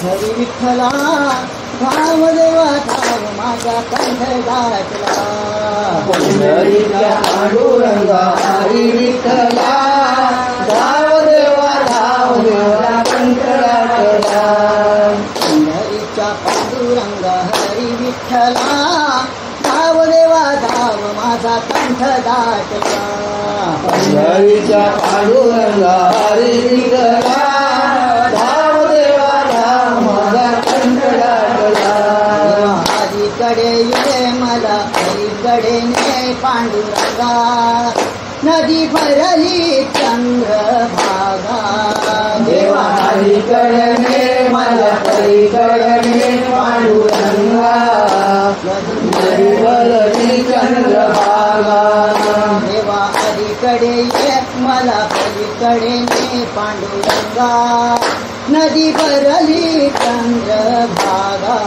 हरी विठ्ठला धाव देवा धाव माझा कंठ गाठला पंढरीच्या पांडुरंगा हरी विठ्ठला धाव देवा कंठ गाठला पंढरीच्या पांडुरंगा हरी विठ्ठला धाव देवा धाव माझा कंठ गाठला पंढरीच्या पांडुरंगा हरी विठ्ठला धाव देवा धाव माझा कंठ गाठला हरीकडे ये मला हरीकडे ने पांडुरंगा नदी भरली चंद्रभागा देवा हरीकडे मला हरीकडे पांडुरंगा नदी भरली चंद्रभागा देवा हरीकडे ये मला हरीकडे ने पांडुरंगा नदी भरली चंद्रभागा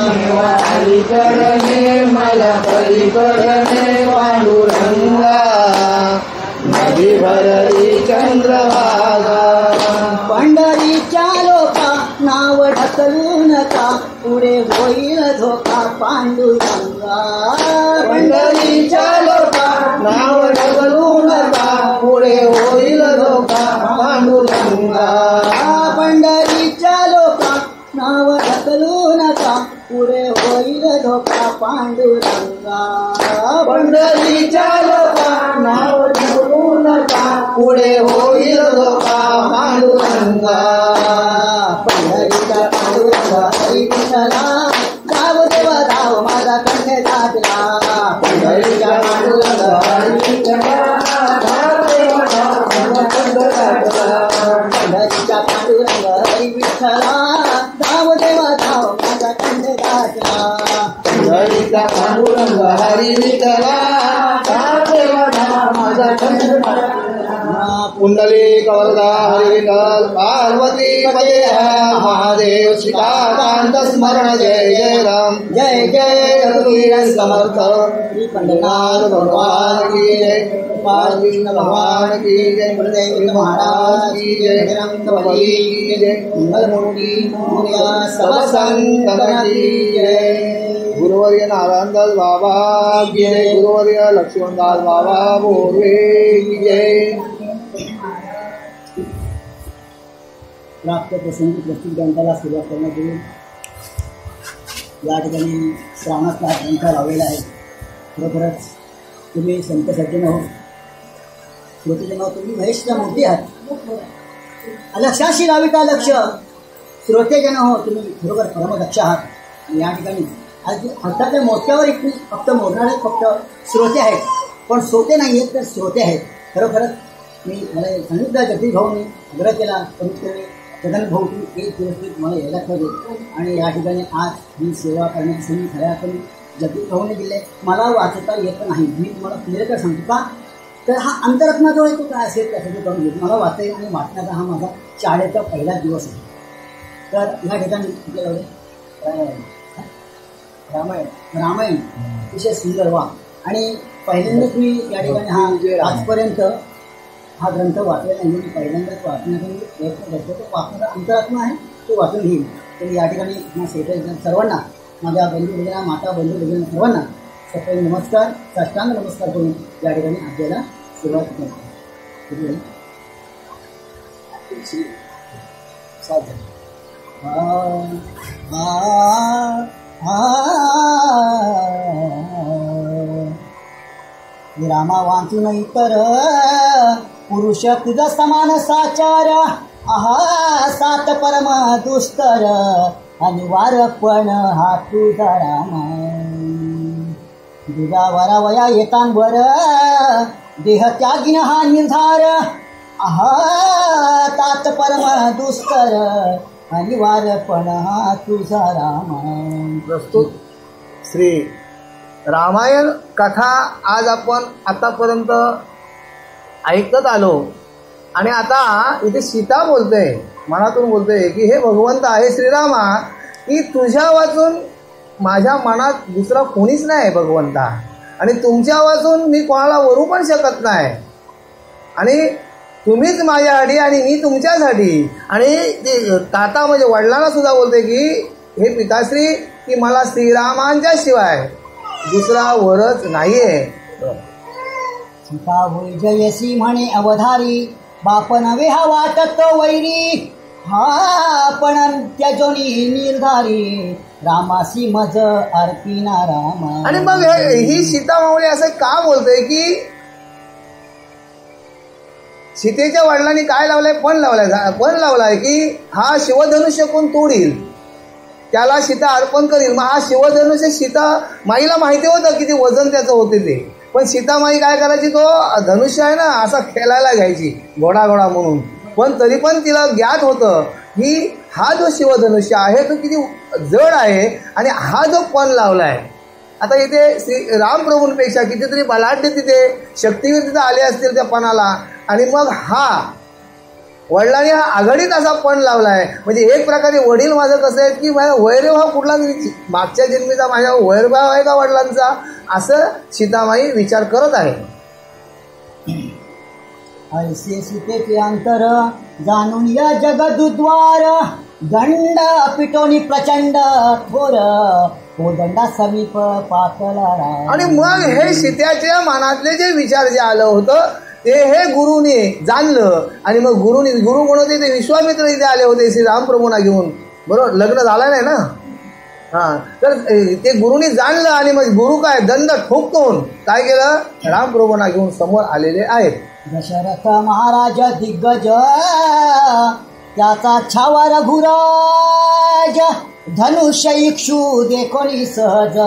देवा हरीकडे मला हरीकडे पांडुरंगा नदी भरली चंद्रभागा पंढरीच्या लोका नाव ढकलू नका पुढे होईल धोका पांडुरंगा पंढरीच्या लोका नाव ढकलू नका पुढे होईल धोका पांडुरंगा पंढरीच्या लोका नाव ढकलू नका पुढे होईल धोका पांडुरंगा पंढरीच्या लोका नाव ढकलू नका पुढे होईल धोका पांडुरंगा पंढरीच्या पांडुरंगा हरी विठ्ठला धाव देवा धाव माझा कंठ गाठला पंढरीच्या पांडुरंगा हरी विठ्ठला धाव देवा धाव माझा कंठ गाठला पंढरीच्या पांडुरंगा हरी विठ्ठला धाव देवा धाव माझा कंठ गाठला पंढरीचा पांडुरंगा हरी विठ्ठला धाव देवा धाव माझा कंठ गाठला कुंडली कवरदा हरी विठ्ठल पार्वती पते महादेव सीताकांत स्मरण जय जय राम जय जय रघुवीर समर्थ श्री पंडनाथ भगवान की जय बालकृष्ण भगवान की जय गुरुदेव महाराज की जय बजरंगबली की जय मंगलमूर्ति मोरया सब संतन की जय गुरुवर्य नारायणदास बाबा की जय गुरुवर्य लक्ष्मणदास बाबा बोरवे की जय प्राप्त प्रसंगी प्रत्येक ग्रंथाला सुरुवात करण्यापूर्वी या ठिकाणी श्रावणातला ग्रंथ लावलेला आहे. खरोखरच तुम्ही संत सज्जन हो, श्रोतेजन हो, तुम्ही महेशच्या मूर्ती आहात. लक्षाशी लाविता लक्ष श्रोतेजन हो, तुम्ही खरोखर परमदक्ष आहात. आणि या ठिकाणी आज हाताच्या मोत्यावर इतकी फक्त मोडणारे फक्त श्रोते आहेत, पण श्रोते नाही आहेत तर श्रोते आहेत. खरोखरच मी मला सांगितलं जगदीश भाऊंनी आग्रह केला, कमीत कमी जगन भाऊ तुम्ही एक दिवस मला यायला पाहिजे. आणि या ठिकाणी आज ही सेवा करण्याची संधी खऱ्या अर्थाने जगदीश भाऊने दिले. मला वाचता येत नाही, मी तुम्हाला क्लिअर सांगतो का, तर हा अंतरत्न जो आहे तो काय असेल त्यासाठी करून घेतो. मला वाचता येईल आणि वाचण्याचा हा माझा शाळेचा पहिलाच दिवस आहे. तर या ठिकाणी आपल्याला रामायण अतिशय सुंदर वा. आणि पहिल्यांदाच मी या ठिकाणी हा आजपर्यंत हा ग्रंथ वाचलेला नाही. मी पहिल्यांदाच वाचण्याचा मी प्रयत्न करतो. तो वाचण्याचा अंतरात्मा आहे, तो वाचून घेईल. तर या ठिकाणी माझ्या सेवेच्या सर्वांना, माझ्या बंधू भगिना, माता बंधू भगिना सर्वांना सकाळी नमस्कार, साष्टांग नमस्कार करून या ठिकाणी आपल्याला सुरुवात करतो. रामा वाचून इतर पुरुष तुझा समान साचार, आहा सात परम दुस्तर अनिवार्यपण हा तुझा राम. तुझा वरावया येतांवर देह त्यागीन हा निर्धार, आहा तात परम दुस्तर अनिवार्यपण हा तुझा राम. प्रस्तुत श्री रामायण कथा आज आपण आतापर्यंत ऐकत आलो. आणि आता इथे सीता बोलते, मनातून बोलते की हे भगवंत आहे श्रीरामा, की तुझ्या वाचून माझ्या मनात दुसरा कोणीच नाही भगवंता, आणि तुमच्या वाचून मी कोणाला वरू पण शकत नाही. आणि तुम्हीच माझ्यासाठी आणि मी तुमच्यासाठी. आणि ते ताता म्हणजे वडिलांना सुद्धा बोलते की हे पिताश्री की मला श्रीरामांच्या शिवाय दुसरा वरच नाहीये. सीता होय जयसी म्हणे अवधारी, बाप नवे हा वाटत वैरी, हा पण त्यजोनी निर्धारी, रामासी मज अर्पिना रामा. आणि मग ही सीता मावळी असं का बोलते की सीतेच्या वडिलांनी काय लावलंय, पण लावलाय की हा शिवधनुष्य कोण तोडील त्याला सीता अर्पण करील. मग हा शिवधनुष्य सीता माईला माहिती होतं किती वजन त्याचं होते ते, पण सीतामाई काय करायची, तो धनुष्य आहे ना असा खेळायला घ्यायची घोडा म्हणून, पण तरी पण तिला ज्ञात होतं की हा जो शिवधनुष्य आहे तो किती जड आहे आणि हा जो पण लावलाय. आता इथे श्री रामप्रभूंपेक्षा कितीतरी बलाढ्य तिथे शक्तीवीर तिथे आले असतील त्या पणाला, आणि मग हा वडिलांनी हा आघाडीत असा पण लावलाय. म्हणजे एक प्रकारे वडील माझं कसं आहे की माझा वैरभाव कुठला मागच्या जन्मीचा माझ्या वैरभाव आहे का वडिलांचा, असं सीतामाई विचार करत आहे. ऐसे सीतेचे अंतर जाणून या जगदुद्वार, दंड पिटोनी प्रचंड थोर, तो दंडा समीप पातळा. आणि मग हे सीतेच्या मनातले जे विचार जे आलं होतं ते हे गुरुने जाणलं, आणि मग गुरु कोण होते, ते विश्वामित्र इथे आले होते श्री रामप्रभूंना घेऊन. बरोबर, लग्न झालं नाही ना. हा, तर ते गुरुनी जाणलं आणि मग गुरु काय दंड ठोकतून काय केलं, रामप्रभूंना घेऊन समोर आलेले आहेत. दशरथ महाराज दिग्गज त्याचा छावा रघुराज, धनुष्य इक्षु देखोनी सहज,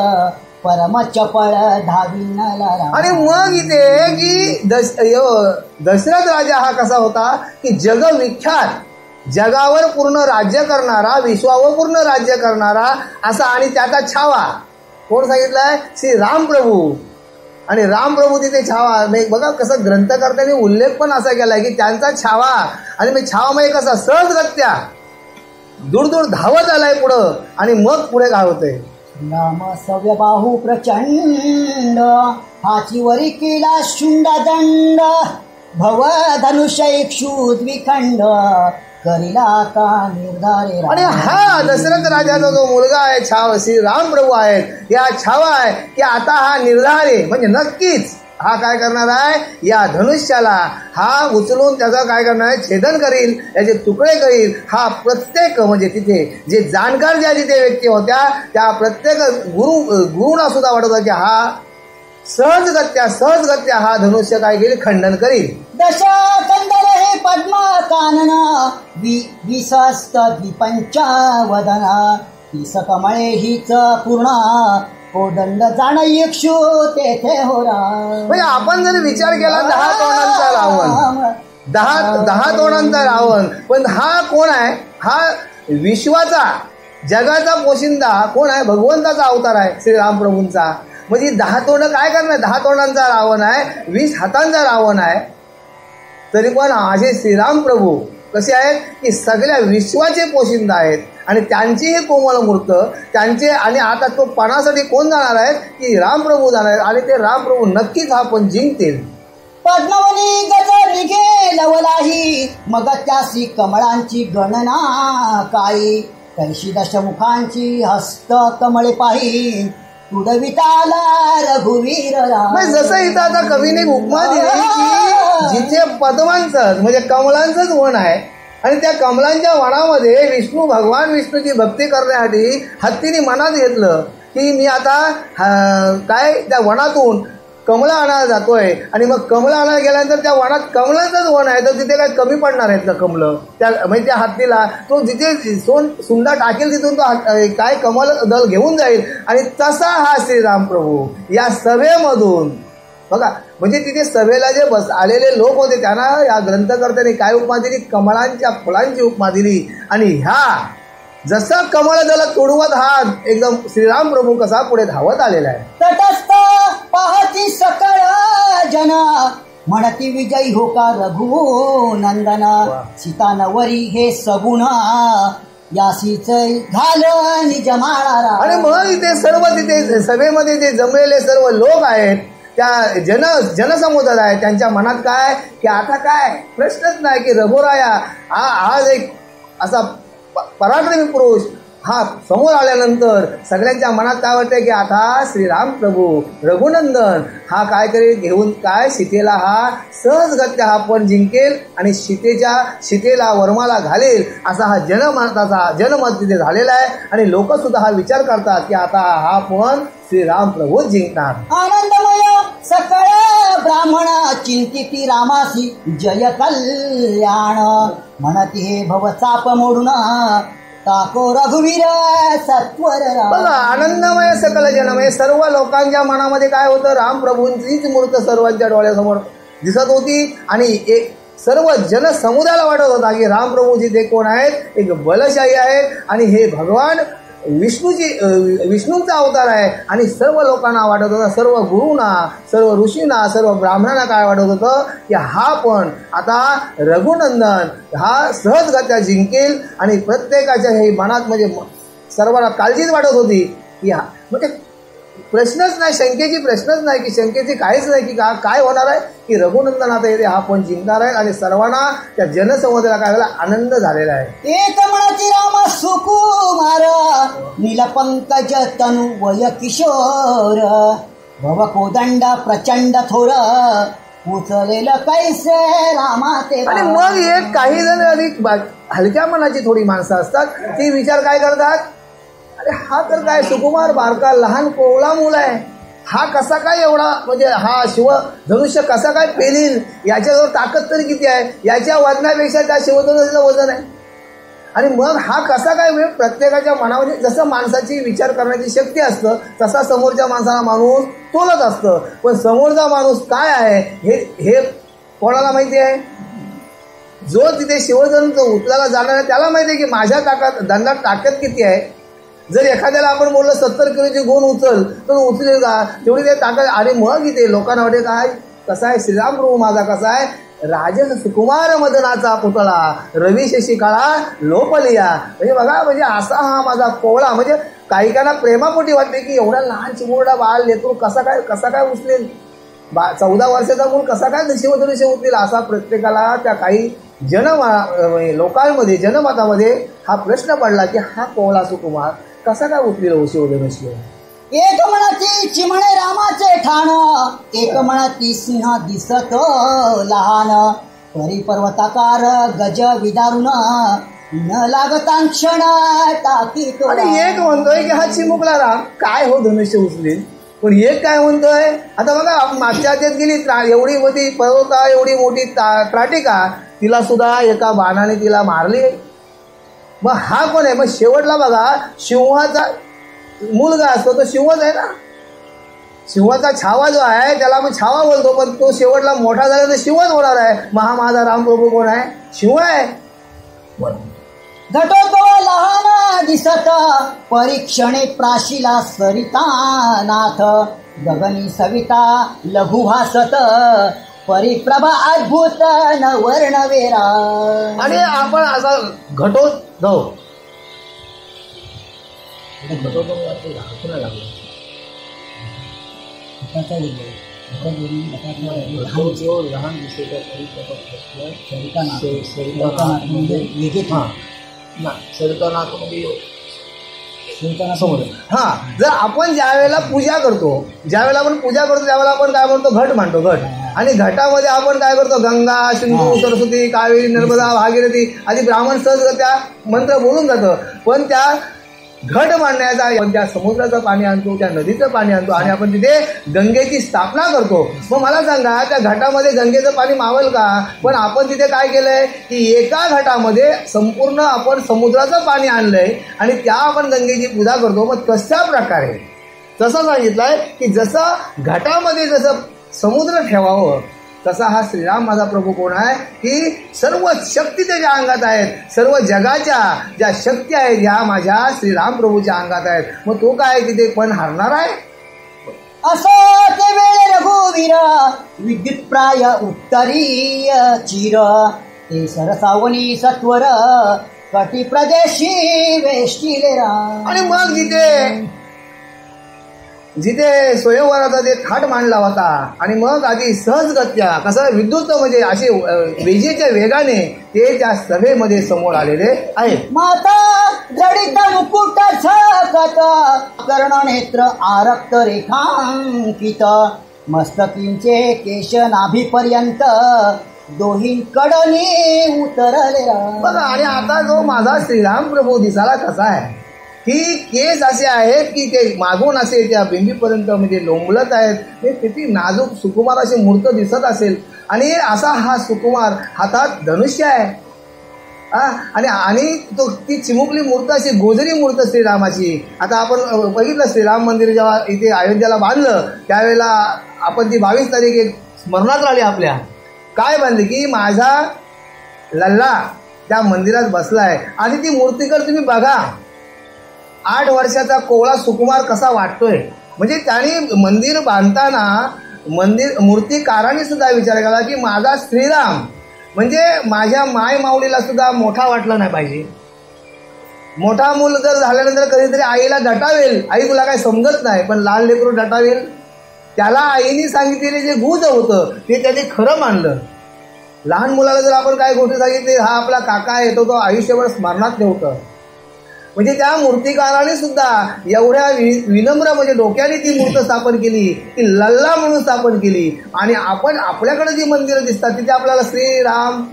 परम चपळ धाविनला. आणि मग इथे की दशरथ राजा हा कसा होता की जगविख्यात, जगावर पूर्ण राज्य करणारा, विश्वावर पूर्ण राज्य करणारा असा, आणि त्याचा छावा कोण सांगितलाय, श्री रामप्रभू. आणि रामप्रभू तिथे छावा, बघा कसं ग्रंथकर्त्यांनी उल्लेख पण असा केलाय की त्यांचा छावा, आणि मग छावा म्हणजे कसा सहजगत्या दूर धावत आलाय पुढं, आणि मग पुढे काय होतंय, राम सव्यबाहू प्रचंड, हाची वरी केला शुंडा दंड, भव धनुष्य इक्षु द्विखंड, करिला आता निर्धारे. आणि हा दशरथ राजाचा जो मुलगा आहे छावा श्री रामप्रभू आहेत, या छावा आहे की आता हा निर्धारे म्हणजे नक्कीच हा काय करणार आहे, या धनुष्याला हा उचलून त्याचा काय करणार आहे, छेदन करील, याचे तुकडे करील. हा प्रत्येक म्हणजे तिथे जे जाणकार ज्या तिथे व्यक्ती होत्या त्या प्रत्येक गुरुना सुद्धा वाटत होता की हा सहजगत्या हा धनुष्य काय केली, खंडन करील. दशकंदर हे पद्मा कानन, विसस्त द्विपंचावदन, तीस कमळे हीच पूर्ण, कोदंड जाण इक्षु तेथे होरा. म्हणजे आपण जर विचार केला 10 तोंडांचा रावण, 10 तोंडांचा रावण, पण हा कोण आहे, हा विश्वाचा जगाचा पोशिंदा कोण आहे, भगवंताचा अवतार आहे श्री रामप्रभूंचा. म्हणजे 10 तोंड काय करणार, 10 तोंडांचा रावण आहे, 20 हातांचा रावण आहे, तरी पण असे श्रीरामप्रभू कसे आहेत की सगळ्या विश्वाचे पोशिंदा आहेत, आणि त्यांची हे कोमल मूर्त त्यांचे. आणि आता तो पणासाठी कोण जाणार आहेत की रामप्रभू जाणार आहेत, आणि ते रामप्रभू नक्कीच हा पण जिंकतील. पद्मवनी गजर निघे लवलाही, मग त्यासी कमळांची गणना काही, कैशी दशमुखांची हस्त कमळे पाही, तुडविताला रघुवीर राम. जसं इथं आता कवीने उपमा दिली की जिथे पद्मांचं म्हणजे कमलांचंच वन आहे, आणि त्या कमलांच्या वनामध्ये भगवान विष्णूची भक्ती करण्यासाठी हत्तीने मनात घेतलं की मी आता काय त्या वनातून कमला आणायला जातोय, आणि मग कमला आणायला गेल्यानंतर त्या वनात कमलांचंच वन आहे, तर तिथे काय कमी पडणार आहेत का कमलं, त्या म्हणजे त्या हत्तीला तो जिथे सुंडा टाकेल तिथून तो काय कमल दल घेऊन जाईल. आणि तसा हा श्रीरामप्रभू या सभेमधून बघा, म्हणजे तिथे सभेला जे आलेले लोक होते त्यांना या ग्रंथकर्त्यांनी काय उपमा दिली, कमळांच्या फुलांची उपमा दिली. आणि ह्या जसं कमळ दल तोडवत हा एकदम श्रीरामप्रभू कसा पुढे धावत आलेला आहे. तटस्थ पाहती सकळ जन, म्हणती विजयी हो का रघुनंदन, सीता नवरी हे सगुण, यासीच झालं निज माळारा. आणि मग इथे सर्व तिथे सभेमध्ये जे जमलेले सर्व लोक आहेत त्या जनसमुदाय आहे त्यांच्या मनात काय की आता काय प्रश्नच नाही की रघुराया आज एक असा पराक्रमी पुरुष हा समोर आल्यानंतर सगळ्यांच्या मनात काय वाटतंय की आता श्रीराम प्रभू रघुनंदन हा काहीतरी घेऊन काय सीतेला हा सहजगत्या हा पण जिंकेल आणि सीतेला वर्माला घालेल असा हा जनमत तिथे झालेला आहे. आणि लोक सुद्धा हा विचार करतात की आता हा पण श्रीराम प्रभू जिंकणार. आनंदमय सकळ ब्राह्मण चिंतिती रामासी जय कल्याण म्हणती हे भव चाप मोडून ताको रघुवीर सत्वर. बघा आनंदमय सकल जनमय सर्व लोकांच्या मनामध्ये काय होतं रामप्रभूंचीच मूर्त सर्वांच्या डोळ्यासमोर दिसत होती आणि एक सर्व जनसमुदायाला वाटत होता की रामप्रभूजी ते कोण आहेत एक बलशाही आहेत आणि हे भगवान विष्णूंचा अवतार आहे. आणि सर्व लोकांना वाटत होतं सर्व गुरूंना सर्व ऋषींना सर्व ब्राह्मणांना काय वाटत होतं की हा पण आता रघुनंदन हा सहजगत्या जिंकेल. आणि प्रत्येकाच्या हे मनात म्हणजे सर्वांना काळजीच वाटत होती की हा म्हणजे प्रश्नच नाही शंकेची प्रश्नच नाही की शंकेची काहीच नाही की काय होणार आहे की रघुनंदन आता येते हा पण जिंकणार आहे. आणि सर्वांना त्या जनसमुदायाला काय झाला आनंद झालेला आहे. एक म्हणाची राम सुकुमार नीलपंकज तनु वय किशोर भव कोदंड प्रचंड थोर उचलेलं कैसे रामा ते. आणि मग एक काही जण अधिक हलक्या मनाची थोडी माणसं असतात ती विचार काय करतात अरे हा तर काय सुकुमार बारका लहान कोवळा मूल आहे हा कसा काय एवढा म्हणजे हा शिव धनुष्य कसा काय पेलील याच्याजवळ ताकद तरी किती आहे याच्या वजनापेक्षा त्या शिवधनुष्याचं वजन आहे. आणि मग हा कसा काय प्रत्येकाच्या मनामध्ये जसं माणसाची विचार करण्याची शक्ती असतं तसा समोरच्या माणसाला माणूस तोलत असतं. पण समोरचा माणूस काय आहे हे कोणाला माहिती आहे जो तिथे शिवधनुष्य उचलायला जाणार आहे त्याला माहिती आहे की माझ्या दंडात ताकद किती आहे. जर एखाद्याला आपण बोललो 70 किलोची गुण उचल तर उचलेल का तेवढी ते ताकद. आणि मग इथे लोकांना वाटे काय कसा आहे श्रीराम प्रभू माझा कसा आहे राजन सुकुमार मदनाचा पुतळा रवी शशी काळा लोपलिया. म्हणजे बघा म्हणजे असा हा माझा कोवळा म्हणजे काहीकांना प्रेमापोटी वाटते की एवढा लहान चिमुरडा बाळ लेकरू कसा काय उचलेल 14 वर्षाचा मूल कसा काय शिवधनुष्य उचलेल असा प्रत्येकाला त्या काही लोकांमध्ये जनमतामध्ये हा प्रश्न पडला की हा कोवळा सुकुमार कसा काय उचलेल शिवधनुष्य. एक म्हणती चिमणे रामाचे ठाण एक म्हणती सिंह दिसत लहान परी पर्वताकार गज विदारुन न लागता क्षण टाकी. आणि एक म्हणतोय की हा चिमुकला राम काय हो धनुष्य उचलेल. पण एक काय म्हणतोय आता बघा मागच्या हातात गेली एवढी मोठी पर्वता एवढी मोठी त्राटिका तिला सुद्धा एका बाणाने तिला मारली. मग हा कोण आहे मग शेवटला बघा सिंहाचा मुलगा असतो तो सिंहच आहे ना. सिंहाचा छावा जो आहे त्याला आपण छावा बोलतो पण तो शेवटला मोठा झाला तर शिवच होणार आहे. माझा रामप्रभू कोण आहे शिव आहे. घटोत्कळ लहान दिसत परीक्षणे प्राशिला सरितानाथ गगनी सविता लघु हासत परिप्रभा अद्भुत न वर्णवेरा. आणि आपण असा घटोत्कळ हा जर आपण ज्या वेळेला पूजा करतो त्यावेळेला आपण काय म्हणतो घट मांडतो घट. आणि घटामध्ये आपण काय करतो गंगा सिंधू सरस्वती कावेरी नर्मदा भागीरथी आदी ब्राह्मण सहज त्या मंत्र बोलून जातं. पण त्या घट मांडण्याचा आपण त्या समुद्राचं पाणी आणतो त्या नदीचं पाणी आणतो आणि आपण तिथे गंगेची स्थापना करतो. मग मला सांगा त्या घटामध्ये गंगेचं पाणी मावेल का. पण आपण तिथे काय केलंय की एका घटामध्ये संपूर्ण आपण समुद्राचं पाणी आणलंय आणि त्या आपण गंगेची पूजा करतो. मग तशा प्रकारे तसं सांगितलंय की जसं घटामध्ये जसं समुद्र ठेवावं तसा हा श्रीराम माझा प्रभू कोण आहे की सर्व शक्ती त्याच्या अंगात आहेत. सर्व जगाच्या ज्या शक्ती आहेत ह्या माझ्या श्रीराम प्रभूच्या अंगात आहेत. मग तो काय तिथे पण हारणार आहे. असो ते वेळ रघुवीर विद्युत प्राय उत्तरीय चिर ते सरसावनी सत्वर कटी प्रदेशी वेष्टिले. आणि मग तिथे जिथे स्वयंवराचा ते थाट मांडला होता आणि मग आधी सहजगत्या कसं विद्युत म्हणजे असे विजेच्या वेगाने ते त्या सभेमध्ये समोर आलेले आहेत. माता जडित मुकुट झकत कर्ण नेत्र आरक्त रेखांकित मस्तकींचे केश नाभीपर्यंत दोहींकडे उतरले. बघा, आणि आता जो माझा श्रीराम प्रभू दिसाला कसा आहे की केस असे आहेत की ते मागून असे त्या बिंबीपर्यंत म्हणजे लोंबलत आहेत. ते किती नाजूक सुकुमार अशी मूर्त दिसत असेल आणि असा हा सुकुमार हातात धनुष्य आहे आणि तो ती चिमुकली मूर्त अशी गोजरी मूर्त श्रीरामाची. आता आपण बघितलं श्रीराम मंदिर जेव्हा इथे अयोध्येला बांधलं त्यावेळेला आपण ती 22 तारीख एक स्मरणात राहिली आपल्या. काय बांधली की माझा लल्ला त्या मंदिरात बसलाय आणि ती मूर्तीकडे तुम्ही बघा. 8 वर्षाचा कोवळा सुकुमार कसा वाटतोय. म्हणजे त्याने मंदिर बांधताना मूर्तिकाराने सुद्धा विचार केला की माझा श्रीराम म्हणजे माझ्या माय माऊलीला सुद्धा मोठा वाटला नाही पाहिजे. मोठा मूल जर झाल्यानंतर कधीतरी आईला दटावेल, आई तुला काय समजत नाही, पण लहान लेकरू दटावेल. त्याला आईने सांगितलेले जे गुज होतं ते त्याने खरं मानलं. लहान मुलाला जर आपण काय गोष्टी सांगितली, हा आपला काका येतो, तो आयुष्यभर स्मरणात ठेवतं. म्हणजे त्या मूर्तिकाराने सुद्धा एवढ्या विनम्र म्हणजे डोक्याने ती मूर्त स्थापन केली, ती लल्ला म्हणून स्थापन केली. आणि आपण आपल्याकडे जी मंदिरं दिसतात तिथे आपल्याला श्रीराम,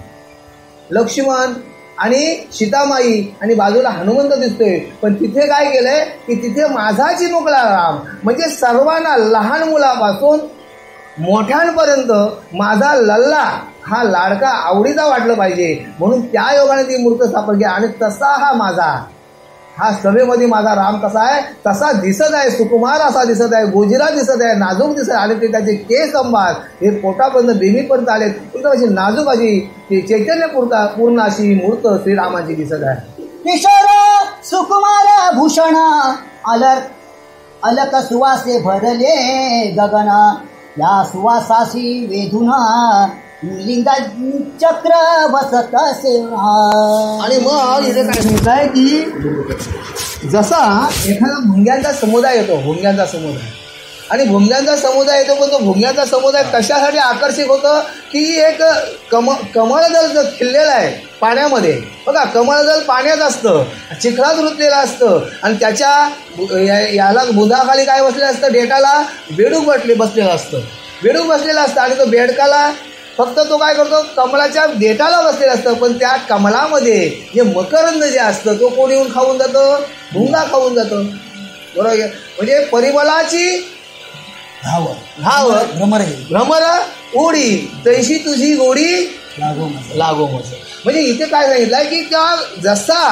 लक्ष्मण आणि सीतामाई आणि बाजूला हनुमंत दिसतोय. पण तिथे काय केलंय की तिथे माझा चिमुकला राम म्हणजे सर्वांना लहान मुलापासून मोठ्यांपर्यंत माझा लल्ला हा लाडका आवडीचा वाटलं पाहिजे म्हणून त्या योगाने ती मूर्त स्थापन केली. आणि तसा हा माझा हा सभेमध्ये माझा राम कसा आहे तसा दिसत आहे, सुकुमार असा दिसत आहे, गोजिरा दिसत आहे, नाजूक दिसत आहे. आणि ते त्याचे केस अंबार हे पोटापर्यंत बेमीपर्यंत आलेत. एकदम अशी नाजूक अशी चैतन्य पूर्ण अशी मूर्त श्रीरामाची दिसत आहे. किशोर सुकुमार भूषण अलक सुवासे भरले गगन या सुवासाशी वेधून लिंगा चक्र बसत असे. आणि मग इथे काय सांगितलं आहे की जसा एखादा भुंग्यांचा समुदाय येतो, भुंग्यांचा समुदाय आणि भुंग्यांचा समुदाय येतो, पण तो भुंग्यांचा समुदाय कशासाठी आकर्षक होतं की एक कमळदल जर खिळलेलं आहे पाण्यामध्ये. बघा, कमळदल पाण्यात असतं, चिखलात रुतलेलं असतं आणि त्याच्या याला बुंदाखाली काय बसलेलं असतं, डेटाला बेडूक बसलेलं असतं आणि तो बेडकाला फक्त तो काय करतो कमळाच्या देठाला बसलेला असतं. पण त्या कमळामध्ये जे मकरंद जे असतं तो कोण येऊन खाऊन जातं, भुंगा खाऊन जातं. बरोबर. म्हणजे परिमलाची भ्रमर उडी तैशी तुझी गोडी लागो मस. म्हणजे इथे काय सांगितलं आहे की त्या जसा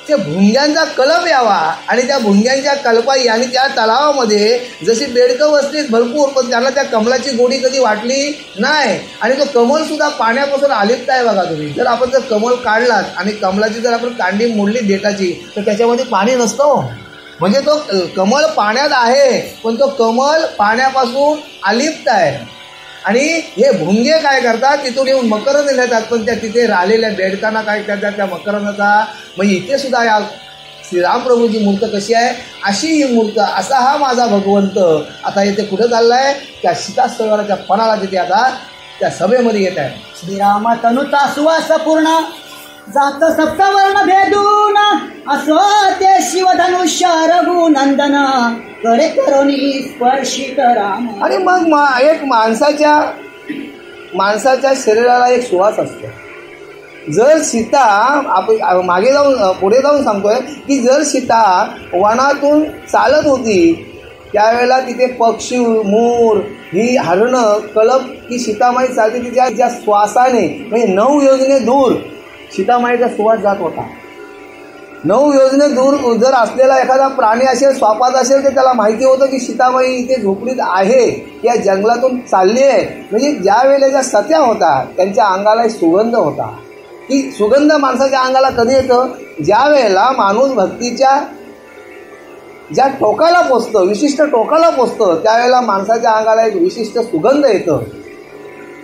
त्या भुंग्यांचा कलप यावा आणि त्या भुंग्यांच्या कल्पाई आणि त्या तलावामध्ये जशी बेडकं बसलीत भरपूर, पण त्यांना त्या कमलाची गोडी कधी वाटली नाही. आणि तो कमल सुद्धा पाण्यापासून आलिप्त आहे. बघा तुम्ही जर आपण जर कमल काढलात आणि कमलाची जर आपण कांडी मोडली देठाची तर त्याच्यामध्ये पाणी नसतं. म्हणजे तो कमल पाण्यात आहे पण तो कमल पाण्यापासून आलिप्त आहे. आणि हे भुंगे काय करतात तिथून येऊन मकरंद नेतात, पण त्या तिथे राहिलेल्या बेडकांना काय करतात त्या मकरंदाचा. म्हणजे इथे सुद्धा या श्रीरामप्रभूची मूर्त कशी आहे अशी ही मूर्त, असा हा माझा भगवंत आता इथे कुठं चालला आहे त्या सीतास्थळाच्या पणाला तिथे आता त्या सभेमध्ये येत आहे. श्रीराम तनुता सुवास पूर्ण जात सप्तवर्ण भेदून असो ते शिवधनुष्य रघुनंदन करे करोनी स्पर्शित राम. आणि मग एक माणसाच्या शरीराला एक सुवास असतो. जर सीता आपण पुढे जाऊन सांगतोय की जर सीता वनातून चालत होती त्यावेळेला तिथे पक्षी मोर ही हरणं कलप की सीतामाई चालते तिच्या ज्या श्वासाने म्हणजे 9 योजने दूर सीतामाईचा सुवास जात होता. 9 योजने दूर जर असलेला एखादा प्राणी असेल स्वापात असेल तर त्याला माहिती होतं की सीतामाई इथे झोपडीत आहे, या जंगलातून चालली आहे. म्हणजे ज्या वेळेला ज्या सत्या होता त्यांच्या अंगाला सुगंध होता. की सुगंध माणसाच्या अंगाला कधी येतं ज्या वेळेला माणूस भक्तीच्या ज्या टोकाला पोचतं, विशिष्ट टोकाला पोचतं त्यावेळेला माणसाच्या अंगाला एक विशिष्ट सुगंध येतं.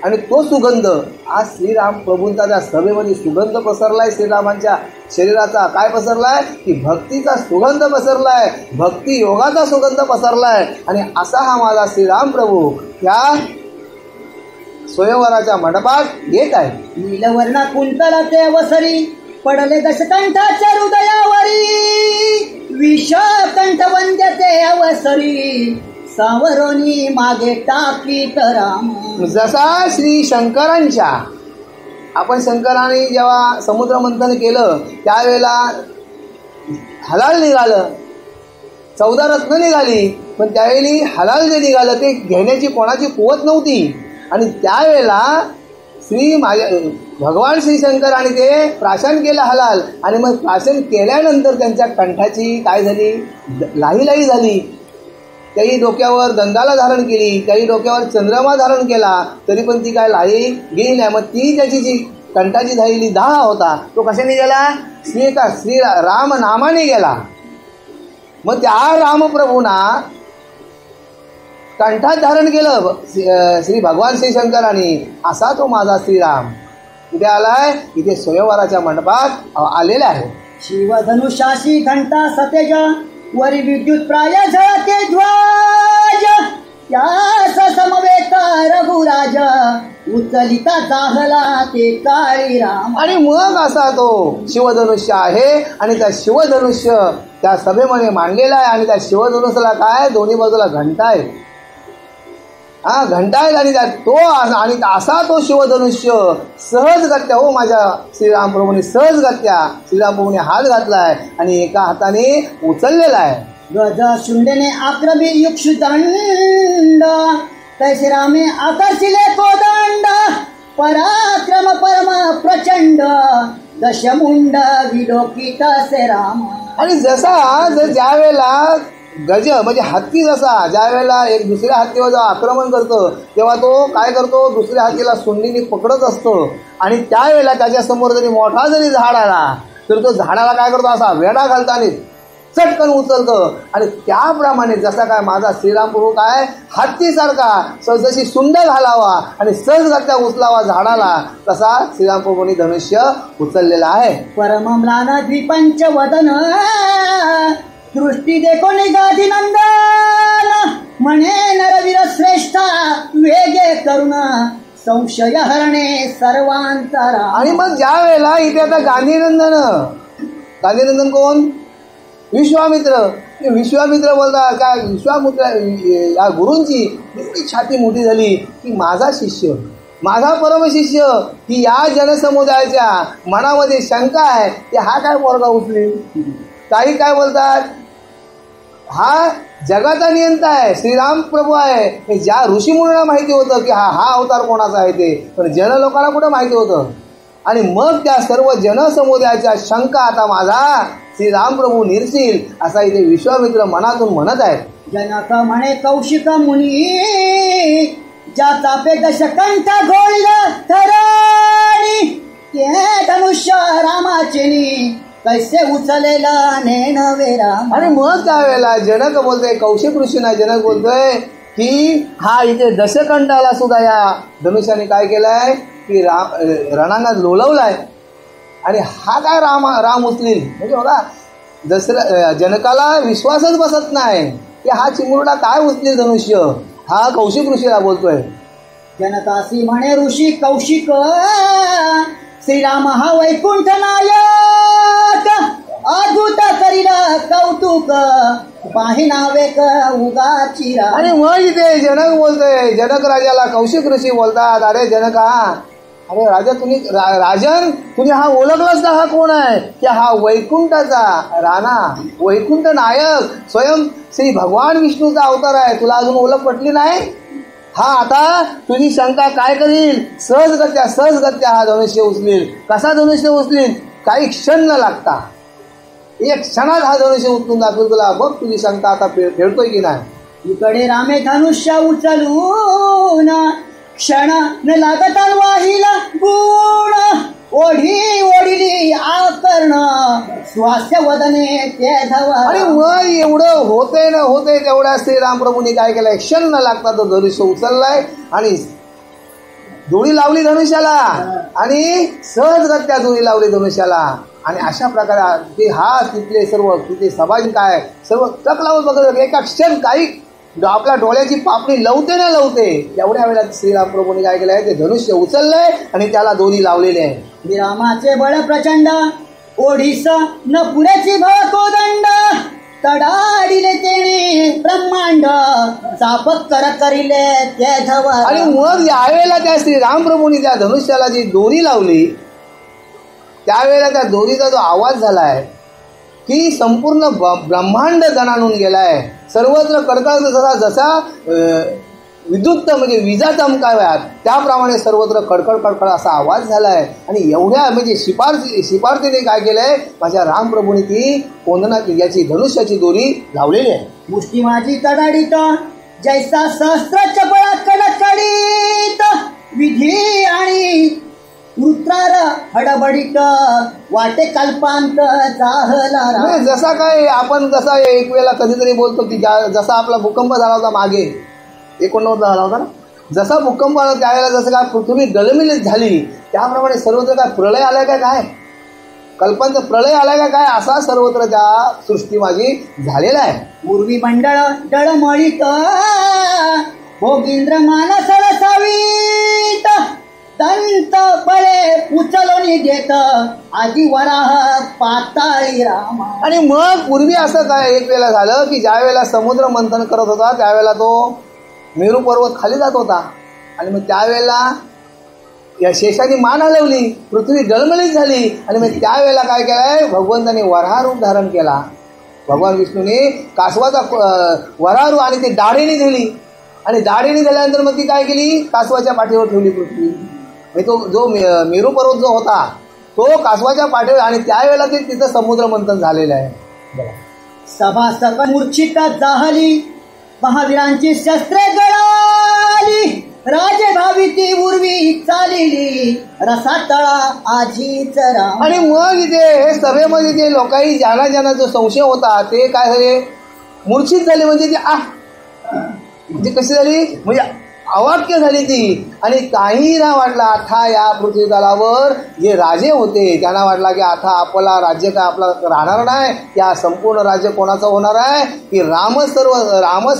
आणि तो सुगंध आज श्रीराम प्रभूंचा त्या सभेमध्ये सुगंध पसरलाय. श्रीरामांच्या शरीराचा काय पसरलाय की भक्तीचा सुगंध पसरलाय, भक्ती योगाचा सुगंध पसरलाय. आणि असा हा माझा श्रीराम प्रभू त्या स्वयंवराच्या मंडपात येत आहे. नीलवर्ण कुंतलाचे अवसरी पडले दशकंठाच्या हृदयावरी, विषकंठ वंद्याचे अवसरी सावरोनी मागे टाकीत राम. जसा श्री शंकरांच्या आपण शंकराने जेव्हा समुद्र मंथन केलं त्यावेळेला हलाल निघालं, 14 रत्न निघाली, पण त्यावेळी हलाल जे निघालं ते घेण्याची कोणाची कुवत नव्हती. आणि त्यावेळेला भगवान श्री शंकराने ते प्राशन केलं हलाल. आणि मग प्राशन केल्यानंतर त्यांच्या कंठाची काय झाली, लाही झाली. काही डोक्यावर गंगाला धारण केली, काही डोक्यावर चंद्रमा धारण केला, तरी पण ती काय लाही गेली नाही. मग ती त्याची जी कंठाची झालेली दाह होता तो कशाने गेला, श्री राम नामाने गेला. मग त्या रामप्रभूंना कंठात धारण केलं श्री भगवान श्री शंकराने. असा तो माझा श्रीराम इथे आलाय, इथे स्वयंवराच्या मंडपात आलेला आहे. शिवधनुषाशी घंटा सतेज वरी विद्युत प्राय झळके ध्वज, त्यास समवेत रघुराज उचलिता जाहला ते काळी राम. आणि मग असा तो शिवधनुष्य आहे आणि त्या शिवधनुष्य त्या सभेमध्ये मांडलेला आहे. आणि त्या शिवधनुष्याला काय दोन्ही बाजूला घंटा आहे, घंटा आहेत. आणि तो आणि असा तो शिवधनुष्य सहजगत्या हो माझ्या श्रीरामप्रभूंनी सहजगत्या श्रीरामप्रभूंनी हात घातलाय आणि एका हाताने उचललेला आहे. गज शुंडेने आक्रमी युक्षुदंड, तैसे रामे आकर्षिले कोदंड, पराक्रम परम प्रचंड, दशमुंड विलोकित से राम. आणि जसा ज्या वेळेला गज म्हणजे हत्ती जसा ज्या वेळेला एक दुसऱ्या हत्तीवर जेव्हा आक्रमण करतो तेव्हा तो काय करतो, दुसऱ्या हत्तीला सुंडीने पकडत असतो. आणि त्यावेळेला त्याच्यासमोर जरी मोठा जरी झाड आला तर तो झाडाला काय करतो, असा वेढा घालताना चटकन उचलतो. आणि त्याप्रमाणे जसा काय माझा श्रीराम प्रभू काय हत्तीसारखा जशी सुंड घालावा आणि सहजगत्या उचलावा झाडाला, तसा श्रीराम प्रभूंनी धनुष्य उचललेला आहे. परमम्लान द्विपंच वदन दृष्टी देखो निगाधी नंदन, म्हणे नरवीर श्रेष्ठा वेगे करुण संशय हरणे सर्वांतरा. आणि मग ज्या वेळेला इथे आता गांधीनंदन कोण, विश्वामित्र बोलतात काय, विश्वामित्र या गुरूंची एवढी छाती मोठी झाली की माझा शिष्य माझा परमशिष्य की या जनसमुदायाच्या मनामध्ये शंका आहे की हा काय पोरगा उचलेल. काही काय बोलतात हा जगाचा नियंता आहे, श्रीराम प्रभू आहे. हे ज्या ऋषीमुनींना माहिती होतं की हा अवतार कोणाचा आहे ते, पण जन लोकांना कुठं माहिती होतं. आणि मग त्या सर्व जनसमुदायाच्या शंका आता माझा श्रीराम प्रभू निर्सील असा इथे विश्वामित्र मनातून म्हणत आहेत. जनक म्हणे कौशिक मुनी, ज्याचा पे दशकंठ घोळला धरणी, ते धनुष्य रामाचे कैसे उचलेला नेणवे राम. आणि मग त्यावेळेला जनक बोलतोय, कौशिक ऋषीना जनक बोलतोय की हा इथे दशकंठाला सुद्धा या धनुष्याने काय केलंय की रणांगणात लोलवलाय. आणि हा काय राम उचलील. म्हणजे बघा जनकाला विश्वासच बसत नाही की हा चिमुरडा काय उचलील धनुष्य. हा कौशिक ऋषीला बोलतोय. जनकासी म्हणे ऋषी कौशिक, श्रीराम हा वैकुंठ नायक, अद्भुत करील कौतुक पाहिनावेक उगाची. आणि मग इथे जनक बोलतोय, जनक राजाला कौशिक ऋषी बोलतात, अरे जनका, अरे राजा तुम्ही हा ओळखलाच ना हा कोण आहे, की हा वैकुंठाचा राणा वैकुंठ नायक स्वयं श्री भगवान विष्णूचा अवतार आहे. तुला अजून ओळख पटली नाही. हा आता तुझी शंका काय करील, सहजगत्या हा धनुष्य उचलील. कसा धनुष्य उचलील, काही क्षण न लागता एक क्षणात हा धनुष्य उचलून दाखवेल तुला. बघ तुझी शंका आता फेडतोय की नाही. इकडे रामे धनुष्य उचलून क्षण न लागत वाहिला गुण, ओढिली आकर्ण स्वास्य वदने ते धवा. आणि मग एवढं होते तेवढ्या श्रीराम प्रभूंनी काय केलंय, क्षण न लागता तो धनुष्य उचललाय आणि दोरी लावली धनुष्याला आणि सहजगत्या दोरी लावली धनुष्याला. आणि अशा प्रकारे ते हा तिथले सर्व तिथे सभाजी काय सर्व टक लावून बघत एका क्षण काही आपल्या डोळ्याची पापणी लवते ना लवते एवढ्या वेळात श्रीराम प्रभूंनी काय केलंय ते धनुष्य उचललंय आणि त्याला दोरी लावलेली आहे. रामाचे बळ प्रचंड ओढीस न पुरेची भव कोदंड तडाडिले तेने ब्रह्मांड चापक कर करिले ते धवर. आणि मग यावेळेला त्या श्रीराम प्रभूंनी त्या धनुष्याला जी दोरी लावली त्यावेळेला त्या दोरीचा जो आवाज झालाय की संपूर्ण ब्रह्मांड दणाणून गेलाय. सर्वत्र कडकड जसा विद्युत म्हणजे विजा चमकाव्यात त्याप्रमाणे सर्वत्र कडकड कडकड असा आवाज झालाय. आणि एवढ्या म्हणजे शिपारतीने काय केलंय माझ्या रामप्रभूंनी ती कोंदणाची याची धनुष्याची दोरी लावलेली आहे. मुष्टी माझी तडाडीत जैसा सहस्त्र चपळा कडकडीत विधी आणि वृत्रार हडबडीत वाटे कल्पांत जाहला. जसा काय आपण जसा एक वेळेला कधीतरी बोलतो की जसा आपला भूकंप झाला होता मागे 89 झाला होता ना, जसा भूकंप आला त्यावेळेला जसं काय पृथ्वी डळमळीत झाली त्याप्रमाणे सर्वत्र काय प्रलय आलाय का काय कल्पांचा प्रलय आलाय का काय असा सर्वत्र त्या सृष्टी माझी झालेला आहे. पूर्वी मंडळ डळमळीत भोगींद्र मानस सळसावीत दंत बळे उचलून देत आधी वराह पाताळी रामा. आणि मग पूर्वी असं काय एक वेळेला झालं की ज्या वेळेला समुद्र मंथन करत होता त्यावेळेला तो मेरू पर्वत खाली जात होता आणि मग त्यावेळेला या शेषाने मान हलवली पृथ्वी डळमळीत झाली. आणि मग त्यावेळेला काय केलंय भगवंताने वराह रूप धारण केला. भगवान विष्णूने कासवाचा वराह रूप आणि ती दाढीने दिली आणि दाढीने दिल्यानंतर मग ती काय केली कासवाच्या पाठीवर ठेवली पृथ्वी. तो जो मेरू पर्वत जो होता तो कासवाच्या पाठीवर आणि त्यावेळेला ते तिथं समुद्र मंथन झालेलं आहे. सभा सकल मूर्छित जाहली महावीरांची शस्त्रे गळाली राजे भावी ती उर्वी चालली रसातळा आजीच राम. आणि मग इथे हे सभेमध्ये जे लोकांनी ज्यांना जो संशय होता ते काय झाले मूर्छित झाले. म्हणजे ते कशी झाली म्हणजे अवाक्य झाली ती. आणि काही ना वाटला आता या पृथ्वी तलावर जे राजे होते त्यांना वाटला की आता आपला राज्य काय आपला राहणार नाही. या संपूर्ण राज्य कोणाचं होणार आहे की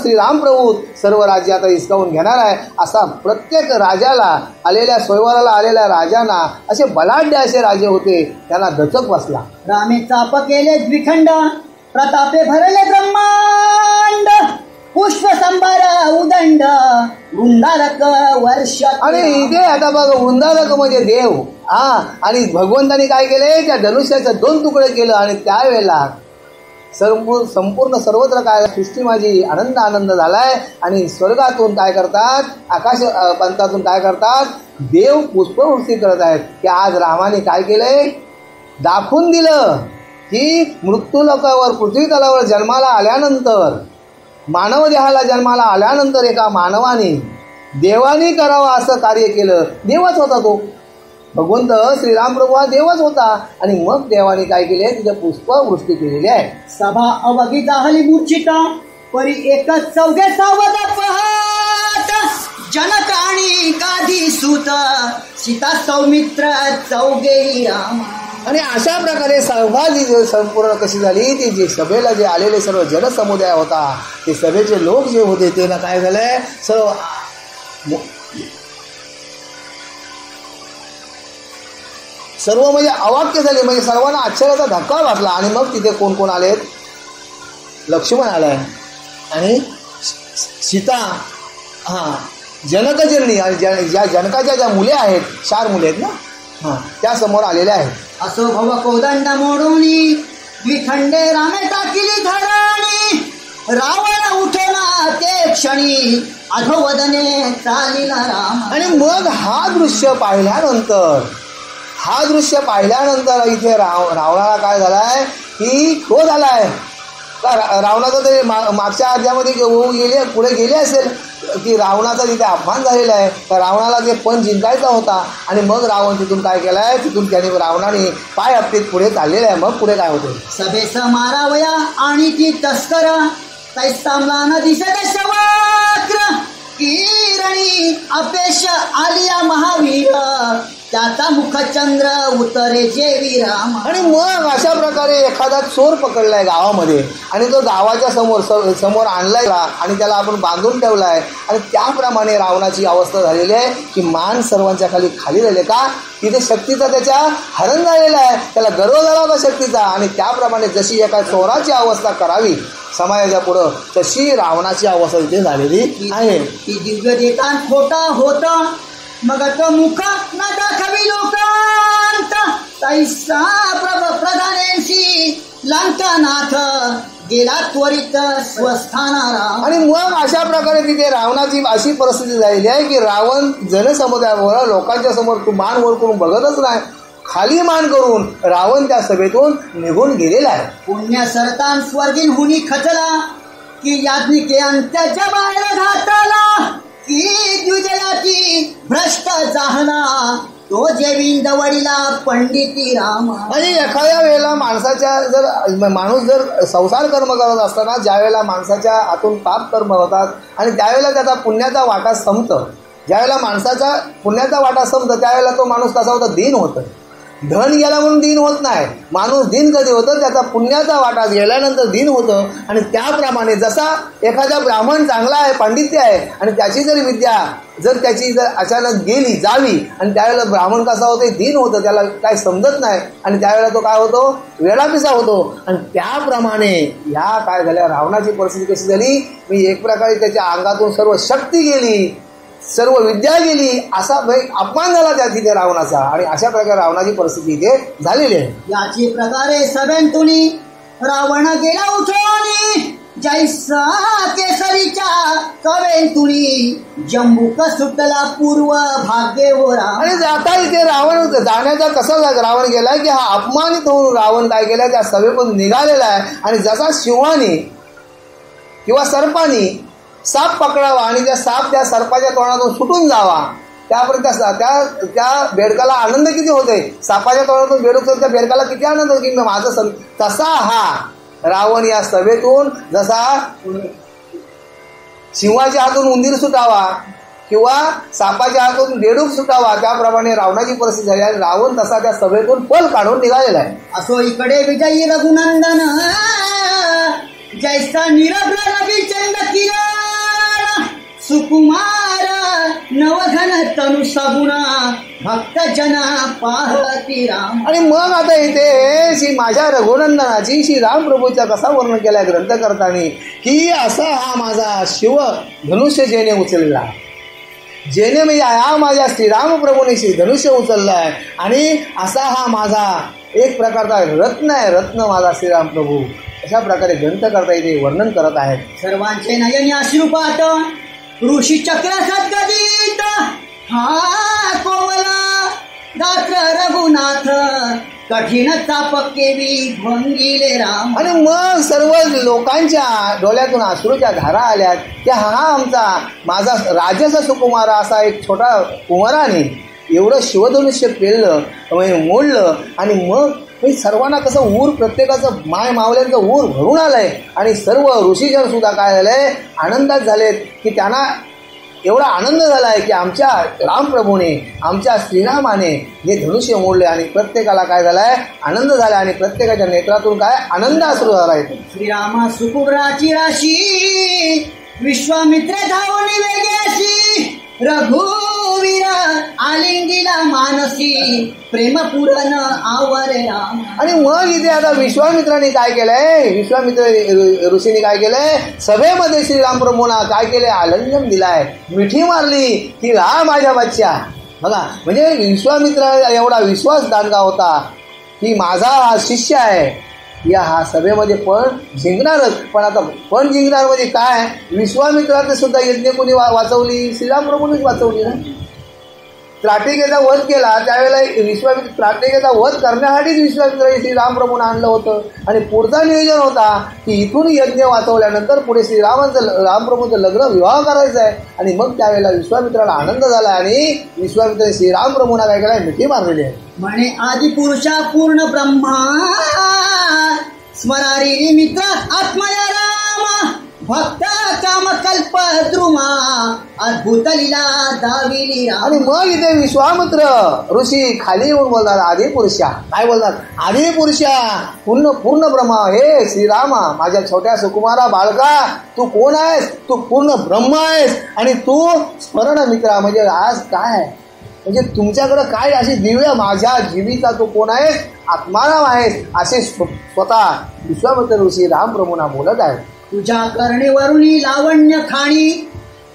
श्रीराम प्रभू सर्व राज्य आता हिसकावून घेणार आहे. असा प्रत्येक राजाला आलेल्या स्वयंवराला आलेल्या राजांना असे बलाढ्य असे राजे होते त्यांना दचक बसला. रामे चाप केले द्विखंड प्रतापे भरले ब्रह्मांड पुष्प संभार उदंड वृंदारक वर्ष. आणि इथे आता बघा वृंदारक म्हणजे देव आणि भगवंतानी काय केले त्या धनुष्याचे 2 तुकडे केलं आणि त्यावेळेला संपूर्ण सर्वत्र काय सृष्टी माझी आनंद झालाय. आणि स्वर्गातून काय करतात आकाश पंथातून काय करतात देव पुष्पवृष्टी करत आहेत की आज रामाने काय केलंय दाखवून दिलं की मृत्यू लोकावर पृथ्वी तलावर जन्माला आल्यानंतर मानव देहाला जन्माला आल्यानंतर एका मानवाने देवाने करावं असं कार्य केलं. देवच होता तो भगवंत श्रीराम प्रभू हा देवच होता. आणि मग देवाने काय केले तिथे पुष्पवृष्टी केलेली आहे. सभा अवघी जाहली मूर्छित परी एकच चौघे सावध पाहत जनक आणि गाधी सुत सीता सौमित्र चौघेही राम. आणि अशा प्रकारे सहभागी संपूर्ण कशी झाली ती जे सभेला जे आलेले सर्व जनसमुदाय होता ते सभेचे लोक जे होते ते ना काय झालंय सर्व म्हणजे अवाक्य झाले. म्हणजे सर्वांना आश्चर्याचा धक्का बसला. आणि मग तिथे कोण कोण आलेत लक्ष्मण आलाय आणि सीता जनकजननी आणि ज्या जनकाच्या ज्या मुले आहेत 4 मुले आहेत ना त्या समोर आलेल्या आहेत. असो भव कोदंड मोडोनी द्विखंडे रामे टाकिली धराणी रावण उठला ते क्षणी अधोवदने चालिला राम. आणि मग हा दृश्य पाहिल्यानंतर इथे रावणाला काय झालाय की क्रोध आलाय. रावणाचा ते मागच्या अध्यामध्ये पुढे गेले असेल की रावणाचा तिथे अपमान झालेला आहे. तर रावणाला ते पण जिंकायचा होता. आणि मग रावण तिथून काय केलाय तिथून त्याने रावणाने पाय आपटीत पुढे चाललेला आहे. मग पुढे काय होते सभेस मारावया आणि ती तस्कर तैसा म्लान दिसत शवक्र की किरणी अपेश आलिया महावीर त्याचा मुखचंद्र उतरे जेवी राम. आणि मग अशा प्रकारे एखादा चोर पकडलाय गावामध्ये आणि तो गावाच्या समोर आणलाय आणि त्याला आपण बांधून ठेवलाय आणि त्याप्रमाणे रावणाची अवस्था झालेली आहे की मान सर्वांच्या खाली राहिले का तिथे शक्तीचा त्याच्या हरण झालेला आहे, त्याला गर्व झाला होता शक्तीचा. आणि त्याप्रमाणे जशी एका चोराची अवस्था करावी समाजाच्या पुढं तशी रावणाची अवस्था इथे झालेली आहे. की दिव्य देतान खोटा होता मग तो मुख न दाखवी लोकांत तैसा प्रधानेशी लंकानाथ गेला त्वरित स्वस्थानारा. आणि मग अशा प्रकारे तिथे रावणाची अशी परिस्थिती झालेली आहे की रावण जनसमुदायावर लोकांच्या समोर तू मान वर करून बघतच नाही, खाली मान करून रावण त्या सभेतून निघून गेलेला आहे. पुण्य सरतान स्वर्गीन हुनी खचला की याज्ञिके अंत्याच्या बाहेर घातला की द्विजयाची भ्रष्ट जाहला तो जेविंद वडिला पंडिती राम. म्हणजे एखाद्या वेळेला माणूस जर संसार कर्म करत असताना ज्या वेळेला माणसाच्या हातून पाप कर्म होतात आणि त्यावेळेला त्याचा पुण्याचा वाटा संपतं, ज्यावेळेला माणसाचा पुण्याचा वाटा संपतं त्यावेळेला तो माणूस कसा होता, दीन होतं. धन गेला म्हणून दिन होत नाही, माणूस दिन कधी होतं त्याचा पुण्याचा वाटा गेल्यानंतर दिन होतं. आणि त्याप्रमाणे जसा एखादा ब्राह्मण चांगला आहे, पांडित्य आहे आणि त्याची जर विद्या त्याची अचानक गेली जावी आणि त्यावेळेला ब्राह्मण कसा होतो, दिन होतं, त्याला काय समजत नाही आणि त्यावेळेला तो काय होतो, वेळापिसा होतो. आणि त्याप्रमाणे या काय झाल्या रावणाची परिस्थिती कशी झाली, मी एक प्रकारे त्याच्या अंगातून सर्व शक्ती गेली, सर्व विद्या गेली, असा अपमान झाला त्या तिथे रावणाचा. आणि अशा प्रकारे रावणाची परिस्थिती इथे झालेली आहे. याची प्रकारे सभेंतुनी रावण गेला उठून जैसा केसरीच्या कवेंतुनी जंबूक सुटला पूर्व भाग्य हो राम. आणि जाता इथे रावण जाण्याचा कसा रावण गेलाय की हा अपमानित होऊन रावण काय केलाय त्या सभेतून निघालेला आहे. आणि जसा सिंहाने किंवा सर्पाने साप पकडावा आणि त्या सर्पाच्या तोंडातून सुटून जावा त्यापर्यंत त्या बेडकाला आनंद किती होते, सापाच्या तोंडातून बेडूक त्या बेडकाला किती आनंद होतो की माझं तसा हा रावण या सभेतून जसा सिंहाच्या हातून उंदीर सुटावा किंवा सापाच्या हातून बेडूक सुटावा त्याप्रमाणे रावणाची परिस्थिती झाली आणि रावण तसा त्या सभेतून पल काढून निघालेला आहे. असो इकडे विजयी रघुनंदन जैसा निरभ्र रविचंद किरण सुकुमार नवघन तनु सगुणा भक्त जना पाहती राम. आणि मग आता इथे श्री माझ्या रघुनंदनाची श्री रामप्रभूचा कसा वर्णन केलाय ग्रंथकर्त्यांनी की असा हा माझा शिव धनुष्य जेने उचलला, जेने म्हणजे हा माझ्या श्रीरामप्रभूने श्री धनुष्य उचललाय आणि असा हा माझा एक प्रकारचा रत्न आहे, रत्न माझा श्रीरामप्रभू. अशा प्रकारे ग्रंथकर्ता इथे वर्णन करत आहेत. सर्वांचे नयनी अश्रुपात ऋषी चक्र सद्गदित हा कोमला गात्र रघुनाथ कठीण चापकेवी भंगिले राम. आणि मग सर्व लोकांच्या डोळ्यातून अश्रूच्या धारा आल्यात की हा आमचा माझा राजाचा सुकुमार असा एक छोटा कुमाराने एवढं शिवधनुष्य पेललं मोडलं. आणि मग सर्वांना कसं ऊर प्रत्येकाचं माय मावल्यांचं ऊर भरून आलंय आणि सर्व ऋषीजन सुद्धा काय झालंय आनंदात झालेत की त्यांना एवढा आनंद झाला आहे की आमच्या रामप्रभूने आमच्या श्रीरामाने हे धनुष्य मोडले आणि प्रत्येकाला काय झालाय आनंद झाला आणि प्रत्येकाच्या नेत्रातून काय आनंद अश्रू झाला आहे. श्रीरामा सुकुमाराची राशी विश्वामित्र धावणी वेगळ्याशी रघुवीर आलिंगीला मानसी प्रेम पुरण आवरे राम. आणि मग इथे आता विश्वामित्राने काय केलंय, विश्वामित्र ऋषीने काय केलंय, सभेमध्ये श्रीरामप्रभूंना काय केलंय, आलिंगन दिलाय, मिठी मारली की हा माझ्या बच्चा. बघा म्हणजे विश्वामित्र एवढा विश्वास दांडगा होता की माझा हा शिष्य आहे, या हा सभेमध्ये पण जिंकणारच. पण आता पण जिंकणार म्हणजे काय, विश्वामित्राने सुद्धा यज्ञ कोणी वाचवली, श्रीरामप्रभूंनीच वाचवली ना. त्राटिकेचा वध केला त्यावेळेला विश्वामित्र त्राटिकेचा वध करण्यासाठीच विश्वामित्राने श्रीरामप्रभूंना आणलं होतं. आणि पुढचा नियोजन होता की इथून यज्ञ वाचवल्यानंतर पुढे रामप्रभूंचं लग्न विवाह करायचं आहे. आणि मग त्यावेळेला विश्वामित्राला आनंद झाला आणि विश्वामित्राने श्रीरामप्रभूंना काय केलं, मिठी मारलेली आहे. म्हणे आदिपुरुषा पूर्ण ब्रह्मा स्मरारी मित्र आत्मया राम भक्त काम कल्प द्रुमा अद्भुत लीला दाविली. आणि मग इथे विश्वामित्र ऋषी खाली येऊन बोलतात, आधी पुरुषा. काय बोलतात? आधी पुरुषा, पूर्ण ब्रह्म. हे श्रीरामा, माझ्या छोट्या सुकुमारा बाळका, तू कोण आहेस? तू पूर्ण ब्रह्म आहेस. आणि तू स्मरण मित्रा, म्हणजे आज काय, म्हणजे तुमच्याकडे काय अशी दिव्य माझ्या जीवीचा तू कोण आहेस? आत्माराम आहेस. असे स्वतः विश्वामित्र ऋषी रामप्रभूंना बोलत आहेत. तुझ्या करणेवरुणी लावण्य खाणी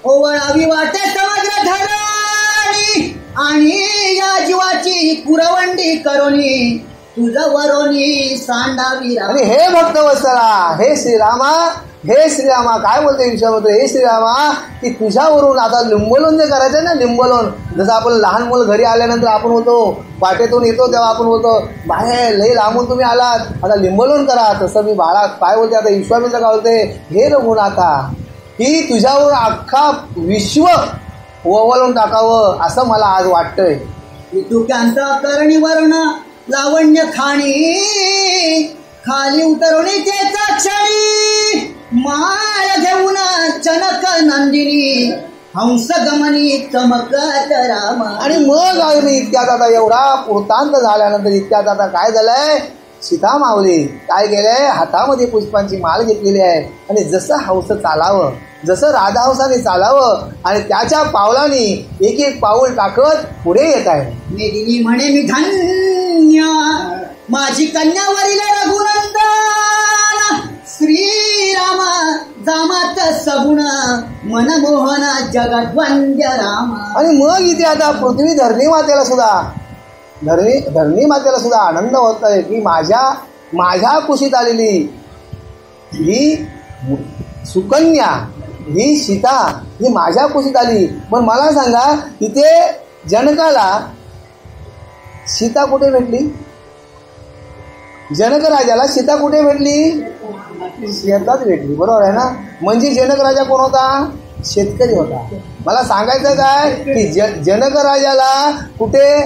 ओवळावी वाटे समग्र धरणी. आणि या जीवाची कुरवंडी करोनी तुझं वरोनी सांडावी. आणि हे भक्तवत्सला, हे श्रीरामा काय बोलते विश्वामित्र? हे श्रीरामा, की तुझ्यावरून आता लिंबलोन जे करायचं ना, लिंबलोन, जसं आपण लहान मुलं घरी आल्यानंतर आपण होतो, वाटेतून येतो तेव्हा आपण होतो बाहेर, लई लांबून तुम्ही आलात, आता लिंबलोन करा. तसं मी बाळा काय बोलते आता विश्वामित्र काय बोलते? हे रघुनाथा, की तुझ्यावर अख्खा विश्व ओवळून टाकावं असं मला आज वाटतंय. तू त्यांचा करणीवरून लावण्य खाणी खाली उतरवणे त्याचा क्षणी. माया घेऊन चनक नंदिनी हंस गमनी चमकत राम. आणि मग मी इतक्यात आता एवढा वृत्तांत झाल्यानंतर इतक्यात आता काय झालंय? सीता माऊली काय केलंय? हातामध्ये पुष्पांची माळ घेतलेली आहे. आणि जसं हंस चालावं, जसं राधाहंसाने चालावं, आणि त्याच्या पावलाने एक एक पाऊल टाकत पुढे येत आहे. मेदिनी म्हणे मी धन्य माझी कन्यावरील रघुनंदन. श्रीराम जामात सगुण मनमोहन जगद्वंद्य राम. आणि मग इथे आता पृथ्वी धरणी मातेला सुद्धा आनंद होत आहे, की माझ्या कुशीत आलेली ही सुकन्या, ही सीता, ही माझ्या कुशीत आली. पण मला सांगा, इथे जनकाला सीता कुठे भेटली? जनक राजाला सीता कुठे भेटली? शेतात भेटली. बरोबर आहे ना? म्हणजे जनक राजा कोण होता? शेतकरी होता. मला सांगायचं काय, की जनक राजाला कुठे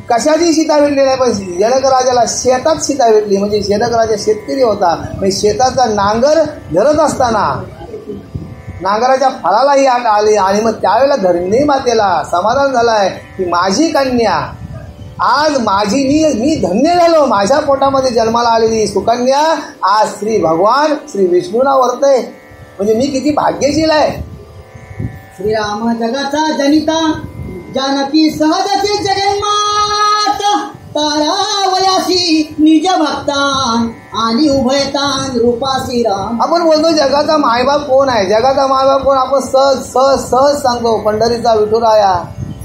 कशाची सीता भेटली नाही, पण जनक राजाला शेतात सीता भेटली. म्हणजे जनक राजा शेतकरी होता. म्हणजे शेताचा नांगर धरत असताना नांगराच्या फळालाही आठ आली. आणि मग त्यावेळेला धरणी मातेला समाधान झालंय, की माझी कन्या आज मी धन्य झालो. माझ्या पोटामध्ये जन्माला आलेली सुकन्या आज श्री भगवान श्री विष्णूला वरते. म्हणजे मी किती भाग्यशील आहे. श्रीराम जगाचा जनिता जानकी सहजचे जगन्मात. तारावयासी निज भक्तान आणि उभयतान रूपासी राम. आपण बोलतो जगाचा मायबाप कोण आहे? जगाचा मायबाप कोण? आपण सहज सांगतो, पंढरीचा विठुराया,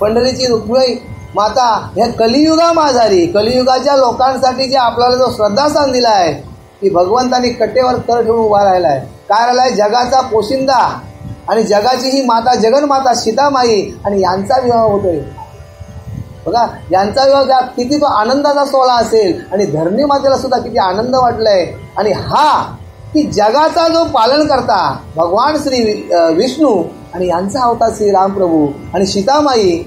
पंढरीची रुक्मिणी माता. ह्या कलियुगामाझारी कलियुगाच्या लोकांसाठी जे आपल्याला जो श्रद्धास्थान दिला आहे, की भगवंतांनी कट्टेवर कर ठेवून उभा राहिला आहे. काय राहिलाय? जगाचा पोशिंदा आणि जगाची ही माता जगन्माता सीतामाई. आणि यांचा विवाह होतोय बघा. यांचा विवाह किती तो आनंदाचा सोहळा असेल. आणि धरणी मातेला सुद्धा किती आनंद वाटलाय. आणि हा की जगाचा जो पालन करता भगवान श्री विष्णू आणि यांचा अवतार श्री रामप्रभू आणि सीतामाई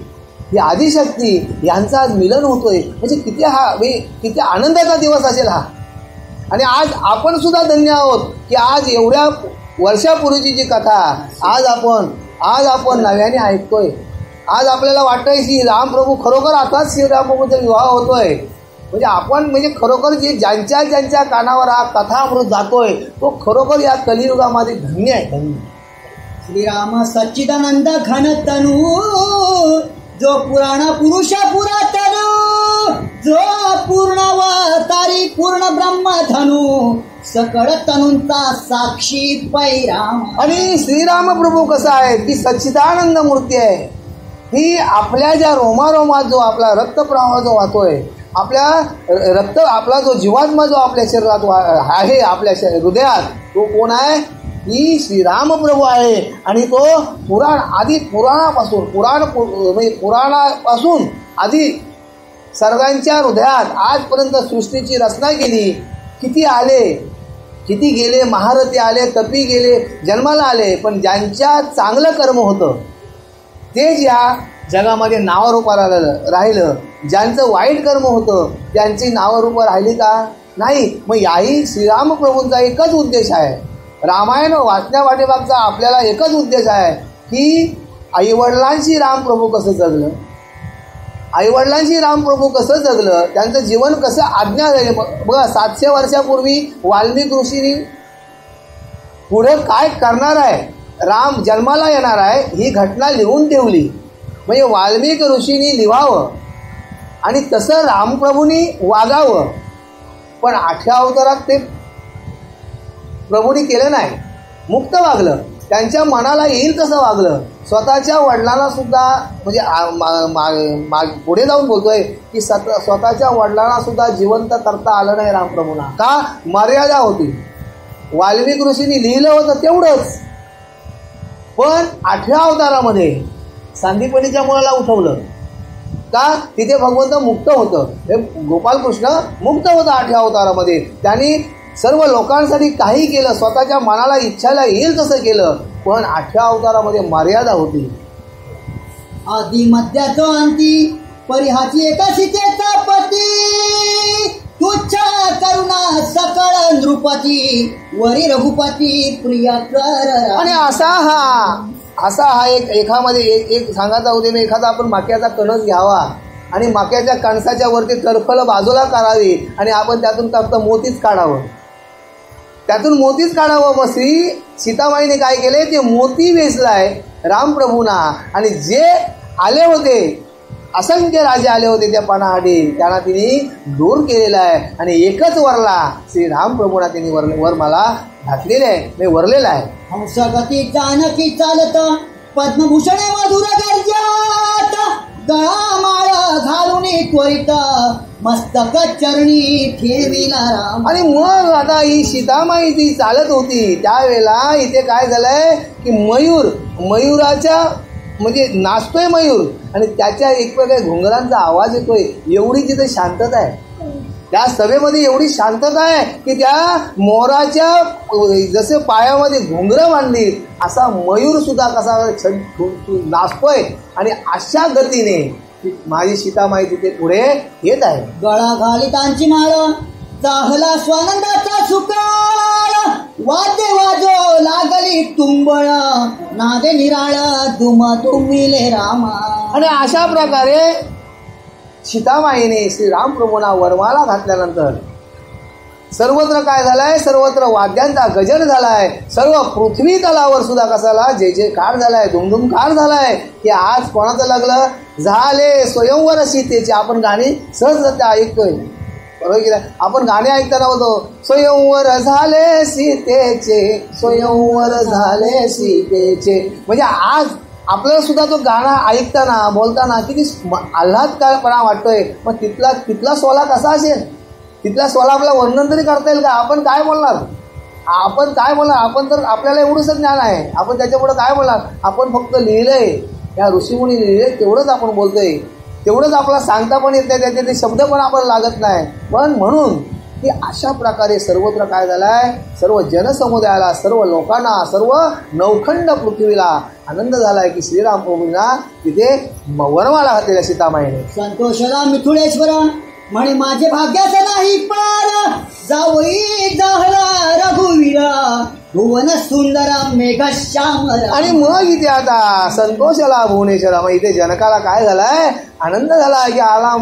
ही आदिशक्ती यांचा आज मिलन होतोय. म्हणजे किती आनंदाचा दिवस असेल हा. आणि आज आपण सुद्धा धन्य आहोत, की आज एवढ्या वर्षापूर्वीची जी कथा आज आपण नव्याने ऐकतोय. आज आपल्याला वाटतंय की रामप्रभू खरोखर आताच श्रीरामप्रभूचा विवाह होतोय. म्हणजे आपण खरोखर ज्यांच्या कानावर हा कथामृत जातोय तो खरोखर या कलियुगामध्ये धन्य आहे. श्रीराम सच्चिदानंद घन तनू जो पुराण पुरुष पुरातन जो पूर्णावतारी पूर्ण ब्रह्मधनु सकळ तनुंचा साक्षी पैराम. आणि श्रीराम प्रभू कसा आहे की सच्चिदानंद मूर्ती आहे. ही आपल्या ज्या रोमारोमात जो आपला रक्तप्रवाह जो वाहतोय, आपला जो जीवात्मा जो आपल्या शरीरात आहे, आपल्या हृदयात, तो कोण आहे? ही श्रीराम प्रभू आहे. आणि तो पुराणापासून आधी सर्वांच्या हृदयात आजपर्यंत सृष्टीची रचना केली. किती आले, किती गेले, महारथी आले, तपी गेले, जन्माला आले, पण ज्यांच्या चांगलं कर्म होतं तेच या जगामध्ये नावारूपा राहिलं. ज्यांचं वाईट कर्म होतं त्यांची नावारूपा राहिली का? नाही. मग याही श्रीराम प्रभूंचा एकच उद्देश आहे रामायण वाचण्यापाठीमागचा आपल्याला एकच उद्देश आहे की आईवडिलांशी रामप्रभू कसं जगलं, आईवडिलांशी रामप्रभू कसं जगलं, त्यांचं जीवन कसं आज्ञा झाले. बघा 700 वर्षापूर्वी वाल्मिक ऋषींनी पुढे काय करणार आहे, राम जन्माला येणार आहे ही घटना लिहून ठेवली. म्हणजे वाल्मिक ऋषींनी लिहावं आणि तसं रामप्रभूंनी वागावं. पण 8व्या अवतारात ते प्रभूंनी केलं नाही, मुक्त वागलं, त्यांच्या मनाला येईल तसं वागलं. स्वतःच्या वडिलांना सुद्धा म्हणजे पुढे जाऊन बोलतोय की स्वतःच्या वडिलांना सुद्धा जिवंत करता आलं नाही रामप्रभूंना. का? मर्यादा होती. वाल्मिक ऋषींनी लिहिलं होतं तेवढंच, पण 8व्या अवतारामध्ये सांदीपनीच्या मुलाला उठवलं. का? तिथे भगवंत मुक्त होतं, हे गोपालकृष्ण मुक्त होतं 8व्या अवतारामध्ये. त्यांनी सर्व लोकांसाठी काही केलं, स्वतःच्या मनाला इच्छाला येईल तसं केलं, पण 8व्या अवतारामध्ये मर्यादा होती. आधी मध्याचो अंती परिहाची एका सीतेचा पती, तुच्छ करुणा सकळ नृपती वरी रघुपती प्रियकर. आणि असा हा एकामध्ये एक सांगायचा होते मी, एखादा आपण माक्याचा कणस घ्यावा आणि माक्याच्या कणसाच्या वरती टरफल बाजूला करावी आणि आपण त्यातून फक्त मोतीच काढावं, त्यातून मोतीच काढावं. मग सीताबाईने काय केले, ते मोती वेचलाय रामप्रभूंना. आणि जे आले होते असंख्य राजे आले होते त्या पणाआडी, त्यांना तिने दूर केलेला आहे. आणि एकच वरला श्री रामप्रभूंना तिने वरमाला घातलेले आहे, मी वरलेला आहे. हंसगती जानकी चालत पद्मभूषणे मधुर गर्जात, गळा माळ घालून त्वरित मस्तक चरणी ठेविला राम. आणि मग आता ही सीतामाई ती चालत होती त्यावेळेला इथे काय झालंय की मयुराच्या म्हणजे नाचतोय मयूर आणि त्याच्या एक प्रकारे घुंगरांचा आवाज येतोय. एवढी तिथे शांतता आहे त्या सभेमध्ये, एवढी शांतता आहे की त्या मोराच्या जसे पायामध्ये घुंगरं बांधली असा मयूर सुद्धा कसा नाचतोय. आणि अशा गतीने माझी सीतामाई तिथे पुढे येत आहे. गळा घालितांची माळ चाहला स्वानंदाचा सुकाळ, वाद्य वाजो लागली तुंबळ, नादे निराळ दुम तुंबिले रामा. आणि अशा प्रकारे सीतामाईने श्री रामप्रभूंना वरमाला घातल्यानंतर सर्वत्र काय झालाय, सर्वत्र वाद्यांचा गजर झालाय. सर्व पृथ्वी तलावर सुद्धा कसाला जे जे कार झालाय, धुमधुमकार झालाय की आज कोणाचं लग्न झाले स्वयंवर सीतेचे. आपण गाणी सहज ऐकतोय, बरोबर की नाही? आपण गाणे ऐकताना होतो स्वयंवर झाले सीतेचे, स्वयंवर झाले सीतेचे. म्हणजे आज आपल्याला सुद्धा तो गाणं ऐकताना बोलताना किती आल्हादकारपणा वाटतोय. मग तिथला सोला कसा असेल, तिथल्या सोला आपल्याला वर्णन तरी करता येईल का? आपण काय बोलणार, आपण तर आपल्याला एवढंच ज्ञान आहे, आपण त्याच्यापुढे काय बोलणार? आपण फक्त लिहिलंय, या ऋषीमुनी लिहिलंय तेवढंच आपण बोलतोय, तेवढंच आपल्याला सांगता पण येत नाही, त्याचे ते शब्द पण आपल्याला लागत नाही. पण म्हणून की अशा प्रकारे सर्वत्र काय झालाय, सर्व जनसमुदायाला, सर्व लोकांना, सर्व नवखंड पृथ्वीला आनंद झालाय की श्रीराम प्रभूंना तिथे वरमाला घातलेल्या सीतामाईने. संतोषला मिथुळेश्वरा म्हणे माझे भाग्याचं नाही पार, जावई जाहला रघुवीरा भुवन सुंदर मेघश्याम. आणि मग इथे आता संतोषाला भुवनेश्वरा, मग इथे जनकाला काय झालाय, आनंद झालाय की आला,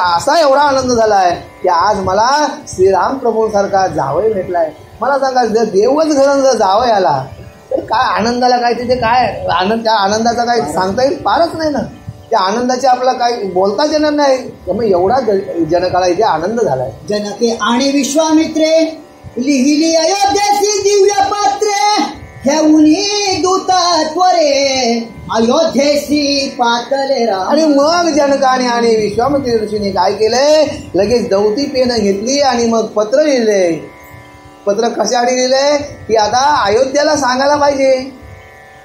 असा एवढा आनंद झालाय की आज मला श्रीराम प्रभूंसारखा जावई भेटलाय. मला सांगा, जर देवच घरून जर जावई आला तर काय आनंदाला काय तिथे काय आनंद, त्या आनंदाचा काय सांगता येईल, पारच नाही ना. त्या आनंदाचे आपला काय बोलताच येणार नाही. त्यामुळे एवढा जनकाला इथे आनंद झालाय. जनके आणि विश्वामित्रे लिहिली अयोध्येची दिव्य पत्रे, घेऊनी दूत त्वरे अयोध्येशी पातले राम. आणि मग जनकाने आणि विश्वामित्री ऋषीने काय केलंय, लगेच दौती पेन घेतली आणि मग पत्र लिहिलंय. पत्र कशासाठी लिहिलंय की आता अयोध्येला सांगायला पाहिजे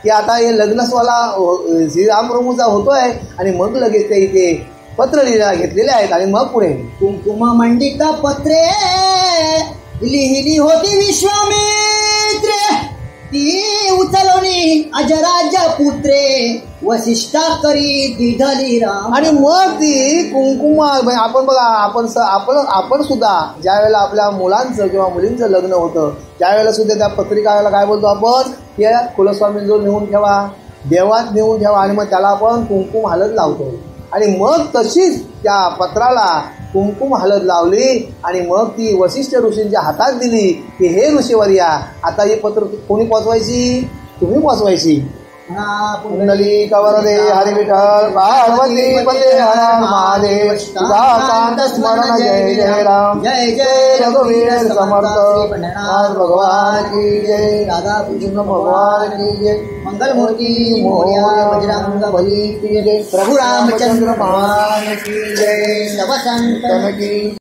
की आता हे लग्न सोहळा श्रीरामप्रभूचा होतोय. आणि मग लगेच ते इथे पत्र लिहायला घेतलेले आहेत. आणि मग पुढे कुंकुम मंडित पत्रे लिहिली होती विश्वामित्रे, ती उचलवणी अजराज पुत्रे वसिष्ठा करी दिधली राम. आणि मग ती कुंकुम आपण बघा आपण सुद्धा ज्या वेळेला आपल्या मुलांचं किंवा मुलींचं लग्न होतं त्यावेळेला सुद्धा त्या पत्रिकाला काय बोलतो आपण, या कुलस्वामींजवळ नेऊन ठेवा, देवात नेऊन ठेवा आणि मग त्याला आपण कुंकुम हळद लावतो. आणि मग तशीच त्या पत्राला कुंकुम हळद लावली आणि मग ती वसिष्ठ ऋषींच्या हातात दिली की हे ऋषीवर्या, आता ही पत्र कोणी पोचवायची, तुम्ही पोचवायची. कुंडली कवरदे हरी विठ्ठल पार्वती पते हर महादेव कांत स्मरण जय जय राम जय जय रघुवीर समर्थ भगवान की जय राधा कृष्ण भगवान की जय मंगलमूर्ती मोरया बजरंग बली की जय प्रभु रामचंद्र भगवान की जय सब संतन की